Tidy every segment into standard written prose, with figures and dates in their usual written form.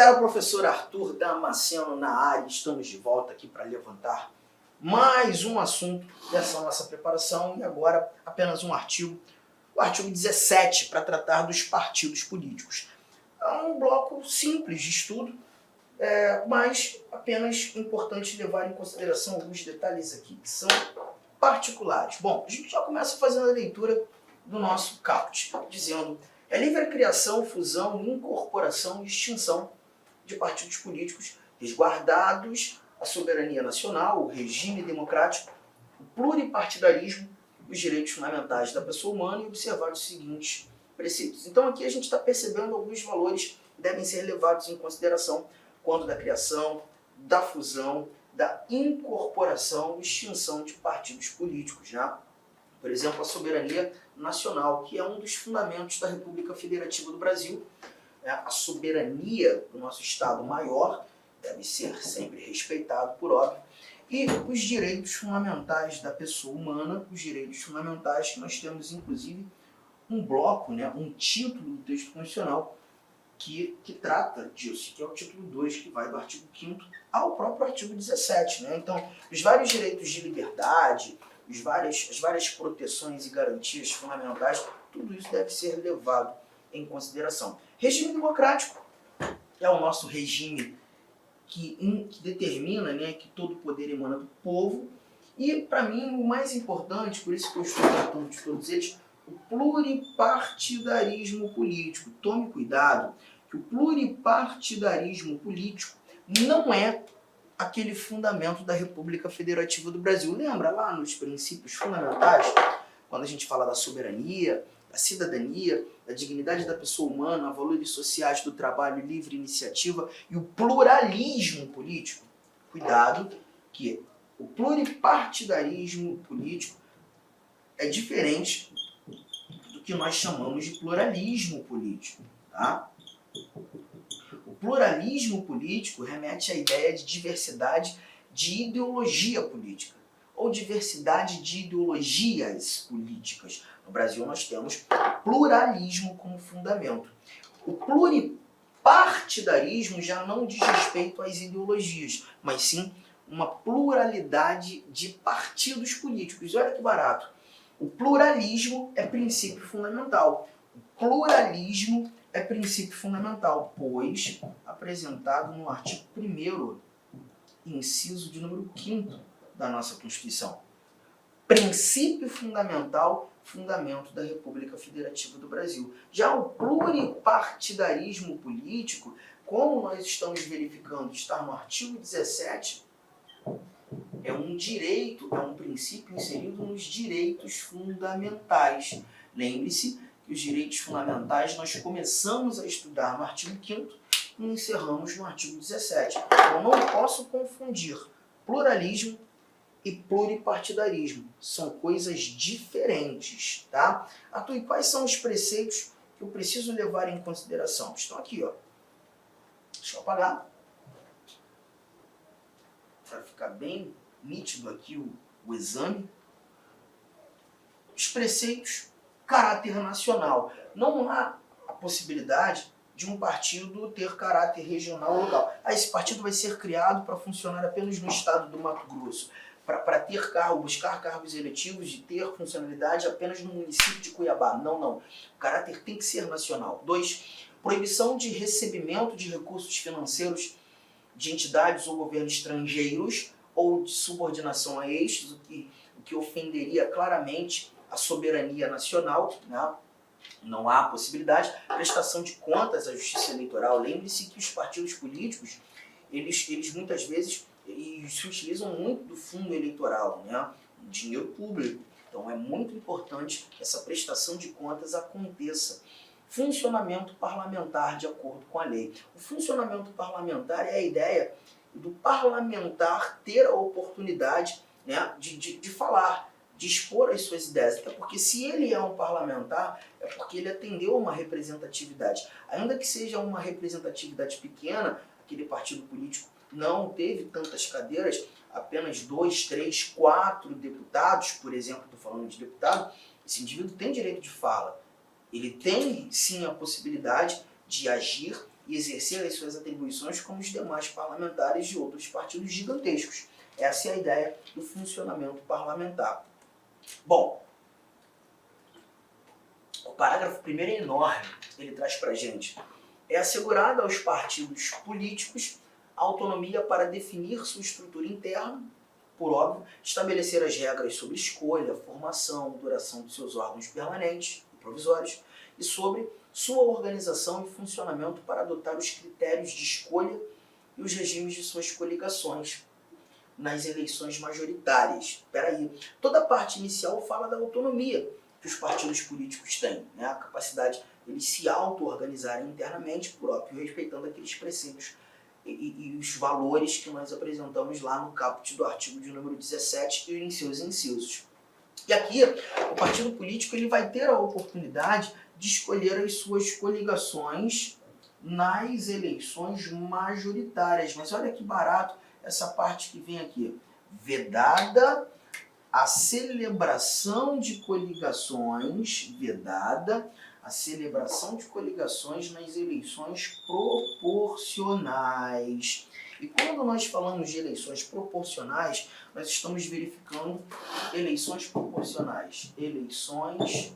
galera, professor Arthur Damasceno na área, estamos de volta aqui para levantar mais um assunto dessa nossa preparação e agora apenas um artigo, o artigo 17, para tratar dos partidos políticos. É um bloco simples de estudo, mas apenas importante levar em consideração alguns detalhes aqui que são particulares. Bom, a gente já começa fazendo a leitura do nosso caput, dizendo: é livre a criação, fusão, incorporação e extinção de partidos políticos, resguardados a soberania nacional, o regime democrático, o pluripartidarismo, os direitos fundamentais da pessoa humana e observados os seguintes preceitos. Então aqui a gente está percebendo alguns valores que devem ser levados em consideração quando da criação, da fusão, da incorporação e extinção de partidos políticos, né? Por exemplo, a soberania nacional, que é um dos fundamentos da República Federativa do Brasil. A soberania do nosso Estado maior deve ser sempre respeitado, por óbvio. E os direitos fundamentais da pessoa humana, os direitos fundamentais que nós temos, inclusive, um bloco, um título do texto constitucional que trata disso, que é o título 2, que vai do artigo 5º ao próprio artigo 17. Então, os vários direitos de liberdade, as várias proteções e garantias fundamentais, tudo isso deve ser levado em consideração. Regime democrático é o nosso regime que determina que todo poder emana do povo. E, para mim, o mais importante, por isso que eu estou tratando de todos eles, o pluripartidarismo político. Tome cuidado que o pluripartidarismo político não é aquele fundamento da República Federativa do Brasil. Lembra lá nos princípios fundamentais, quando a gente fala da soberania, da cidadania, da dignidade da pessoa humana, valores sociais do trabalho, livre iniciativa e o pluralismo político? Cuidado que o pluripartidarismo político é diferente do que nós chamamos de pluralismo político, tá? O pluralismo político remete à ideia de diversidade de ideologia política, ou diversidade de ideologias políticas. No Brasil nós temos pluralismo como fundamento. O pluripartidarismo já não diz respeito às ideologias, mas sim uma pluralidade de partidos políticos. Olha que barato. O pluralismo é princípio fundamental. O pluralismo é princípio fundamental, pois apresentado no artigo 1º, inciso de número 5º da nossa Constituição. Princípio fundamental, fundamento da República Federativa do Brasil. Já o pluripartidarismo político, como nós estamos verificando, está no artigo 17, é um direito, é um princípio inserido nos direitos fundamentais. Lembre-se que os direitos fundamentais nós começamos a estudar no artigo 5º e encerramos no artigo 17. Eu não posso confundir pluralismo e pluripartidarismo. São coisas diferentes, tá? Arthur, e quais são os preceitos que eu preciso levar em consideração? Estão aqui, ó. Deixa eu apagar, para ficar bem nítido aqui o exame. Os preceitos, caráter nacional. Não há a possibilidade de um partido ter caráter regional ou local. Esse partido vai ser criado para funcionar apenas no estado do Mato Grosso, para ter buscar cargos eletivos e ter funcionalidade apenas no município de Cuiabá. Não. O caráter tem que ser nacional. 2. Proibição de recebimento de recursos financeiros de entidades ou governos estrangeiros ou de subordinação a estes, o que ofenderia claramente a soberania nacional, né? Não há possibilidade. Prestação de contas à justiça eleitoral. Lembre-se que os partidos políticos, eles muitas vezes se utilizam muito do fundo eleitoral, dinheiro público. Então é muito importante que essa prestação de contas aconteça. Funcionamento parlamentar de acordo com a lei. O funcionamento parlamentar é a ideia do parlamentar ter a oportunidade de falar, de expor as suas ideias. Até porque se ele é um parlamentar, é porque ele atendeu a uma representatividade. Ainda que seja uma representatividade pequena, aquele partido político não teve tantas cadeiras, apenas 2, 3, 4 deputados, por exemplo, estou falando de deputado, esse indivíduo tem direito de fala. Ele tem, sim, a possibilidade de agir e exercer as suas atribuições como os demais parlamentares de outros partidos gigantescos. Essa é a ideia do funcionamento parlamentar. Bom, o parágrafo 1º é enorme, ele traz para a gente: é assegurada aos partidos políticos a autonomia para definir sua estrutura interna, por óbvio, estabelecer as regras sobre escolha, formação, duração de seus órgãos permanentes e provisórios, e sobre sua organização e funcionamento para adotar os critérios de escolha e os regimes de suas coligações nas eleições majoritárias. Peraí, toda a parte inicial fala da autonomia que os partidos políticos têm, né? A capacidade de eles se auto-organizarem internamente, por óbvio, respeitando aqueles preceitos e os valores que nós apresentamos lá no caput do artigo de número 17 e em seus incisos. E aqui, o partido político ele vai ter a oportunidade de escolher as suas coligações nas eleições majoritárias. Mas olha que barato essa parte que vem aqui. Vedada a celebração de coligações, vedada a celebração de coligações nas eleições proporcionais. E quando nós falamos de eleições proporcionais, nós estamos verificando eleições proporcionais. Eleições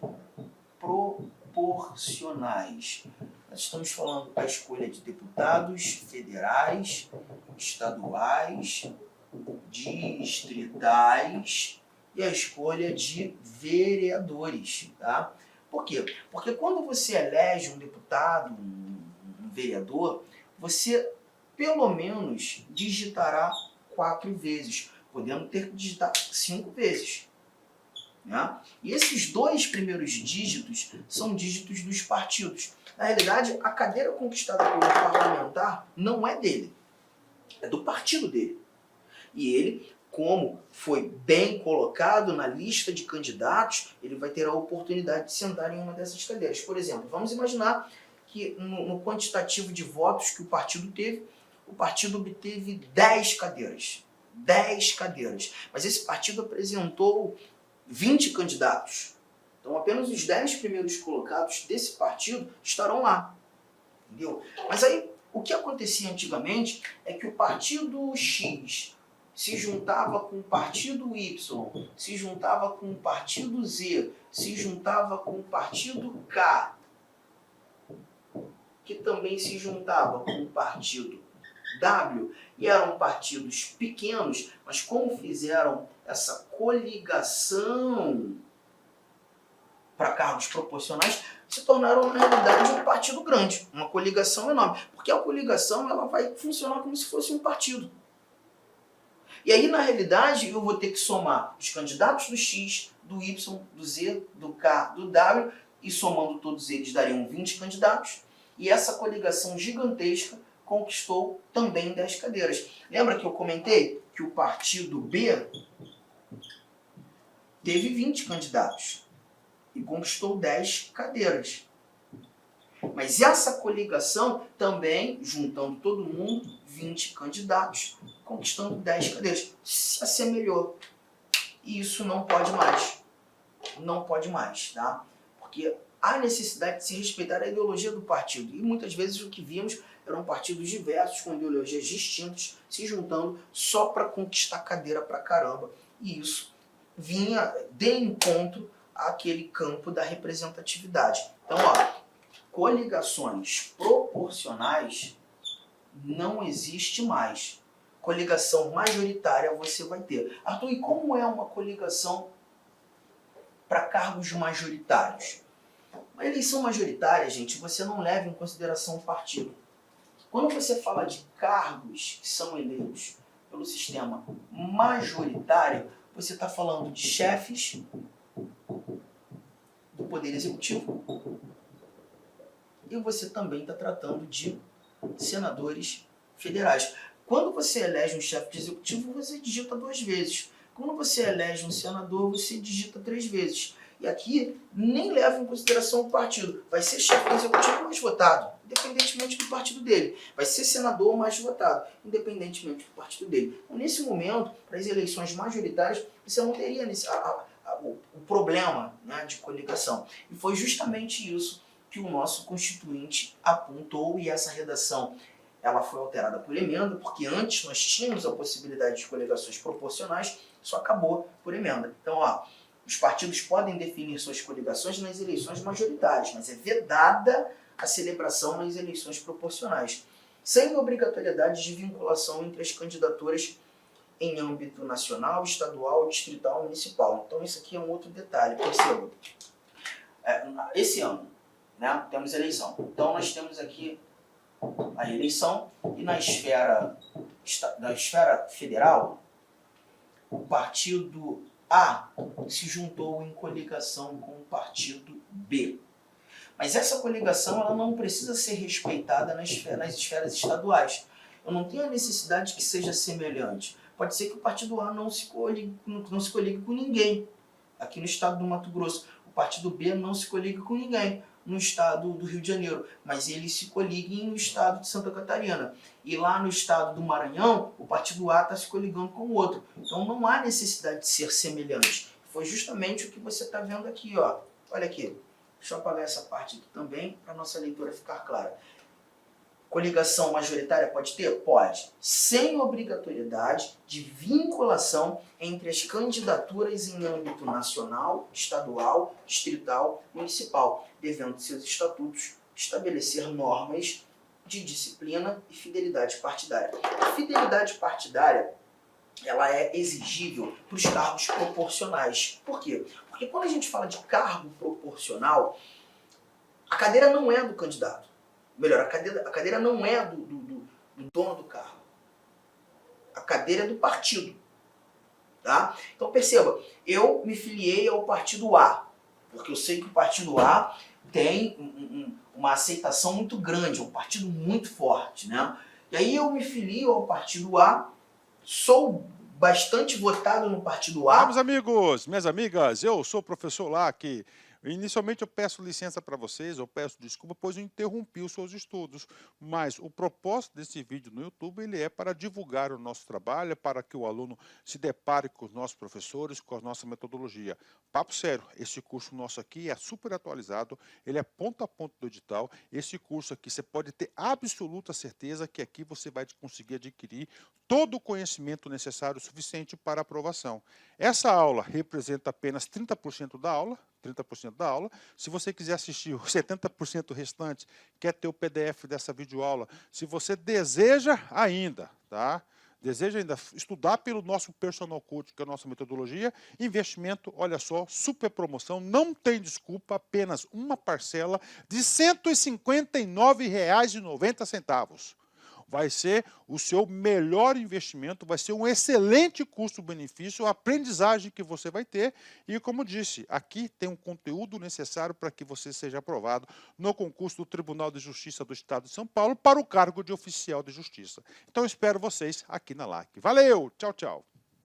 proporcionais. Nós estamos falando da escolha de deputados federais, estaduais, distritais e a escolha de vereadores, tá? Por quê? Porque quando você elege um deputado, um vereador, você pelo menos digitará 4 vezes, podendo ter que digitar 5 vezes. Né? E esses 2 primeiros dígitos são dígitos dos partidos. Na realidade, a cadeira conquistada pelo parlamentar não é dele, é do partido dele. E ele, como foi bem colocado na lista de candidatos, ele vai ter a oportunidade de sentar em uma dessas cadeiras. Por exemplo, vamos imaginar que no quantitativo de votos que o partido teve, o partido obteve 10 cadeiras. 10 cadeiras. Mas esse partido apresentou 20 candidatos. Então apenas os 10 primeiros colocados desse partido estarão lá. Entendeu? Mas aí, o que acontecia antigamente é que o partido X se juntava com o partido Y, se juntava com o partido Z, se juntava com o partido K, que também se juntava com o partido W, e eram partidos pequenos, mas como fizeram essa coligação para cargos proporcionais, se tornaram, na realidade, um partido grande, uma coligação enorme. Porque a coligação ela vai funcionar como se fosse um partido. E aí, na realidade, eu vou ter que somar os candidatos do X, do Y, do Z, do K, do W, e somando todos eles dariam 20 candidatos. E essa coligação gigantesca conquistou também 10 cadeiras. Lembra que eu comentei que o partido B teve 20 candidatos e conquistou 10 cadeiras. Mas essa coligação também, juntando todo mundo, 20 candidatos, conquistando 10 cadeiras, se assemelhou. E isso não pode mais. Não pode mais, tá? Porque há necessidade de se respeitar a ideologia do partido. E muitas vezes o que vimos eram partidos diversos, com ideologias distintas, se juntando só para conquistar cadeira pra caramba. E isso vinha de encontro àquele campo da representatividade. Então, ó, coligações proporcionais não existe mais. Coligação majoritária você vai ter. Arthur, e como é uma coligação para cargos majoritários? Uma eleição majoritária, gente, você não leva em consideração o partido. Quando você fala de cargos que são eleitos pelo sistema majoritário, você está falando de chefes do Poder Executivo e você também está tratando de senadores federais. Quando você elege um chefe de executivo, você digita 2 vezes. Quando você elege um senador, você digita 3 vezes. E aqui nem leva em consideração o partido. Vai ser chefe do executivo mais votado, independentemente do partido dele. Vai ser senador mais votado, independentemente do partido dele. Então, nesse momento, para as eleições majoritárias, você não teria o problema, né, de coligação. E foi justamente isso que o nosso constituinte apontou, e essa redação ela foi alterada por emenda, porque antes nós tínhamos a possibilidade de coligações proporcionais, só acabou por emenda. Então, ó, os partidos podem definir suas coligações nas eleições majoritárias, mas é vedada a celebração nas eleições proporcionais, sem obrigatoriedade de vinculação entre as candidaturas em âmbito nacional, estadual, distrital, municipal. Então, isso aqui é um outro detalhe. Perceba, esse ano, né, temos eleição. Então, nós temos aqui a eleição e na esfera federal, o partido A se juntou em coligação com o partido B. Mas essa coligação ela não precisa ser respeitada nas esferas estaduais. Eu não tenho a necessidade que seja semelhante. Pode ser que o partido A não se coligue com ninguém aqui no estado do Mato Grosso. O partido B não se coligue com ninguém no estado do Rio de Janeiro, mas eles se coliguem no estado de Santa Catarina. E lá no estado do Maranhão, o partido A está se coligando com o outro. Então não há necessidade de ser semelhante. Foi justamente o que você está vendo aqui, ó. Olha aqui. Deixa eu apagar essa parte aqui também, para a nossa leitura ficar clara. Coligação majoritária pode ter? Pode. Sem obrigatoriedade de vinculação entre as candidaturas em âmbito nacional, estadual, distrital, municipal, devendo seus estatutos estabelecer normas de disciplina e fidelidade partidária. A fidelidade partidária ela é exigível para os cargos proporcionais. Por quê? Porque quando a gente fala de cargo proporcional, a cadeira não é do candidato. Melhor, a cadeira não é do dono do cargo. A cadeira é do partido. Tá? Então perceba, eu me filiei ao partido A, porque eu sei que o partido A tem uma aceitação muito grande, é um partido muito forte. Né? E aí eu me filio ao partido A, sou bastante votado no partido A. Olá, meus amigos, minhas amigas, eu sou o professor Lac. Inicialmente eu peço licença para vocês, eu peço desculpa, pois eu interrompi os seus estudos, mas o propósito desse vídeo no YouTube ele é para divulgar o nosso trabalho, para que o aluno se depare com os nossos professores, com a nossa metodologia. Papo sério, esse curso nosso aqui é super atualizado, ele é ponto a ponto do edital, esse curso aqui você pode ter absoluta certeza que aqui você vai conseguir adquirir todo o conhecimento necessário suficiente para aprovação. Essa aula representa apenas 30% da aula, Se você quiser assistir os 70% restante, quer ter o PDF dessa videoaula, se você deseja ainda, estudar pelo nosso personal coach, que é a nossa metodologia, investimento, olha só, super promoção, não tem desculpa, apenas uma parcela de R$ 159,90. Vai ser o seu melhor investimento, vai ser um excelente custo-benefício, a aprendizagem que você vai ter. E como disse, aqui tem um conteúdo necessário para que você seja aprovado no concurso do Tribunal de Justiça do Estado de São Paulo para o cargo de oficial de justiça. Então, eu espero vocês aqui na LAC. Valeu, tchau, tchau.